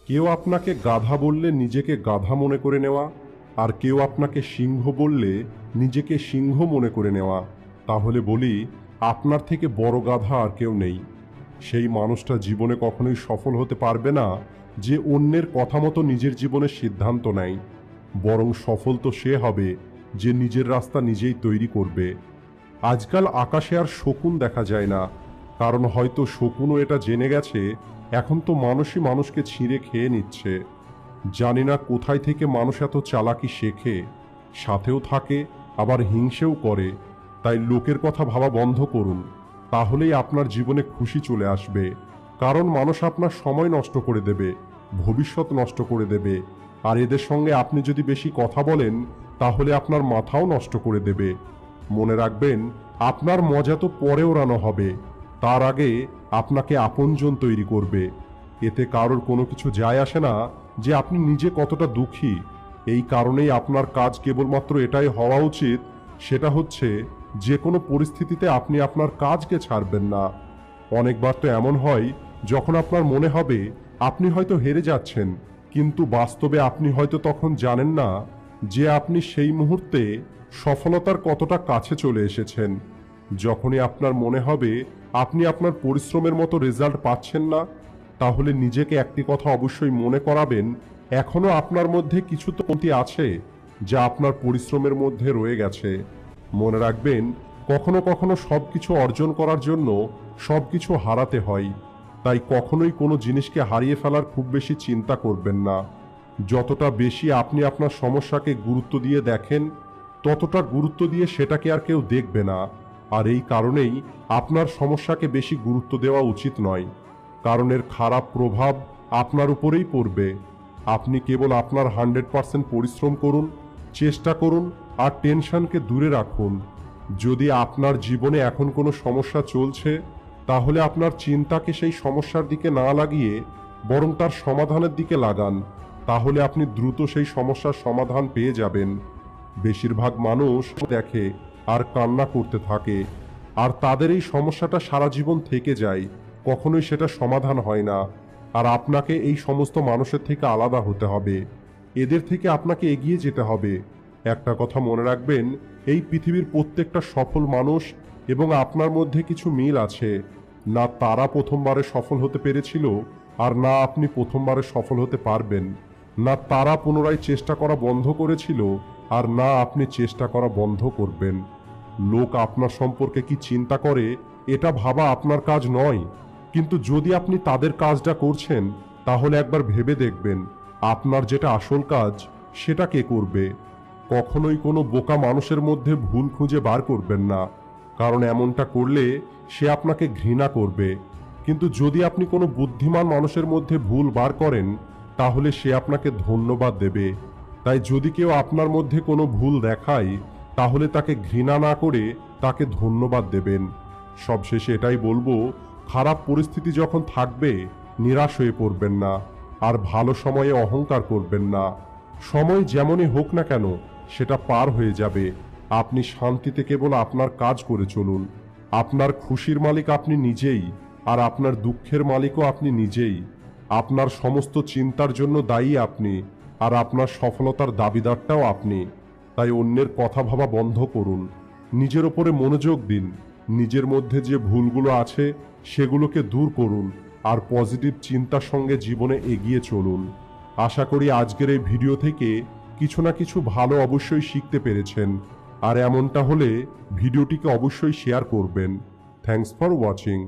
কেউ আপনাকে গাধা বললে নিজেকে গাধা মনে করে নেওয়া, আর কেউ আপনাকে সিংহ বললে নিজেকে সিংহ মনে করে নেওয়া। তাহলে বলি, আপনার থেকে বড় গাধা আর কেউ নেই। সেই মানুষটা জীবনে কখনোই সফল হতে পারবে না যে অন্যের কথা মতো নিজের জীবনের সিদ্ধান্ত নেয়। বরং সফল তো সে হবে যে নিজের রাস্তা নিজেই তৈরি করবে। আজকাল আকাশে আর শকুন দেখা যায় না, কারণ হয়তো শকুনও এটা জেনে গেছে এখন তো মানুষই মানুষকে ছিঁড়ে খেয়ে নিচ্ছে। জানি না কোথায় থেকে মানুষ এত চালাকি শেখে, সাথেও থাকে আবার হিংসেও করে। তাই লোকের কথা ভাবা বন্ধ করুন, তাহলেই আপনার জীবনে খুশি চলে আসবে। কারণ মানুষ আপনার সময় নষ্ট করে দেবে, ভবিষ্যৎ নষ্ট করে দেবে, আর এদের সঙ্গে আপনি যদি বেশি কথা বলেন তাহলে আপনার মাথাও নষ্ট করে দেবে। মনে রাখবেন, আপনার মজা তো পরে ওড়ানো হবে, তার আগে আপনাকে আপনজন তৈরি করবে। এতে কারোর কোনো কিছু যায় আসে না যে আপনি নিজে কতটা দুঃখী। এই কারণেই আপনার কাজ কেবলমাত্র এটাই হওয়া উচিত, সেটা হচ্ছে যে কোনো পরিস্থিতিতে আপনি আপনার কাজকে ছাড়বেন না। অনেকবার তো এমন হয় যখন আপনার মনে হবে আপনি হয়তো হেরে যাচ্ছেন, কিন্তু বাস্তবে আপনি হয়তো তখন জানেন না যে আপনি সেই মুহূর্তে সফলতার কতটা কাছে চলে এসেছেন। যখনই আপনার মনে হবে আপনি আপনার পরিশ্রমের মতো রেজাল্ট পাচ্ছেন না, তাহলে নিজেকে একটি কথা অবশ্যই মনে করাবেন, এখনো আপনার মধ্যে কিছু তো কমতি আছে যা আপনার পরিশ্রমের মধ্যে রয়ে গেছে। মনে রাখবেন, কখনো কখনো সবকিছু অর্জন করার জন্য সবকিছু হারাতে হয়। তাই কখনোই কোনো জিনিসকে হারিয়ে ফেলার খুব বেশি চিন্তা করবেন না। যতটা বেশি আপনি আপনার সমস্যাকে গুরুত্ব দিয়ে দেখেন, ততটা গুরুত্ব দিয়ে সেটাকে আর কেউ দেখবে না। আর এই কারণেই আপনার সমস্যাকে বেশি গুরুত্ব দেওয়া উচিত নয়, কারণ এর খারাপ প্রভাব আপনার উপরেই পড়বে। আপনি কেবল আপনার 100% পরিশ্রম করুন, চেষ্টা করুন, আর টেনশনকে দূরে রাখুন। যদি আপনার জীবনে এখন কোনো সমস্যা চলছে, তাহলে আপনার চিন্তাকে সেই সমস্যার দিকে না লাগিয়ে বরং তার সমাধানের দিকে লাগান। তাহলে আপনি দ্রুত সেই সমস্যার সমাধান পেয়ে যাবেন। বেশিরভাগ মানুষ দেখে আর কান্না করতে থাকে, আর তাদের এই সমস্যাটা সারা জীবন থেকে যায়, কখনোই সেটা সমাধান হয় না। আর আপনাকে এই সমস্ত মানুষের থেকে আলাদা হতে হবে, এদের থেকে আপনাকে এগিয়ে যেতে হবে। একটা কথা মনে রাখবেন, এই পৃথিবীর প্রত্যেকটা সফল মানুষ এবং আপনার মধ্যে কিছু মিল আছে। না তারা প্রথমবারে সফল হতে পেরেছিল, আর না আপনি প্রথমবারে সফল হতে পারবেন। না তারা পুনরায় চেষ্টা করা বন্ধ করেছিল, আর না আপনি চেষ্টা করা বন্ধ করবেন। লোক আপনার সম্পর্কে কি চিন্তা করে এটা ভাবা আপনার কাজ নয়, কিন্তু যদি আপনি তাদের কাজটা করছেন তাহলে একবার ভেবে দেখবেন আপনার যেটা আসল কাজ সেটা কে করবে। কখনোই কোনো বোকা মানুষের মধ্যে ভুল খুঁজে বার করবেন না, কারণ এমনটা করলে সে আপনাকে ঘৃণা করবে। কিন্তু যদি আপনি কোনো বুদ্ধিমান মানুষের মধ্যে ভুল বার করেন তাহলে সে আপনাকে ধন্যবাদ দেবে। তাই যদি কেউ আপনার মধ্যে কোনো ভুল দেখায় তাহলে তাকে ঘৃণা না করে তাকে ধন্যবাদ দেবেন। সবশেষে এটাই বলবো, খারাপ পরিস্থিতি যখন থাকবে নিরাশ হয়ে পড়বেন না, আর ভালো সময়ে অহংকার করবেন না। সময় যেমনই হোক না কেন সেটা পার হয়ে যাবে। আপনি শান্তিতে কেবল আপনার কাজ করে চলুন। আপনার খুশির মালিক আপনি নিজেই, আর আপনার দুঃখের মালিকও আপনি নিজেই। আপনার সমস্ত চিন্তার জন্য দায়ী আপনি, আর আপনার সফলতার দাবিদারটাও আপনি। তাই অন্যের কথা ভাবা বন্ধ করুন, নিজের ওপরে মনোযোগ দিন। নিজের মধ্যে যে ভুলগুলো আছে সেগুলোকে দূর করুন, আর পজিটিভ চিন্তার সঙ্গে জীবনে এগিয়ে চলুন। আশা করি আজকের এই ভিডিও থেকে কিছু না কিছু ভালো অবশ্যই শিখতে পেরেছেন, আর এমনটা হলে ভিডিওটিকে অবশ্যই শেয়ার করবেন। Thanks for watching.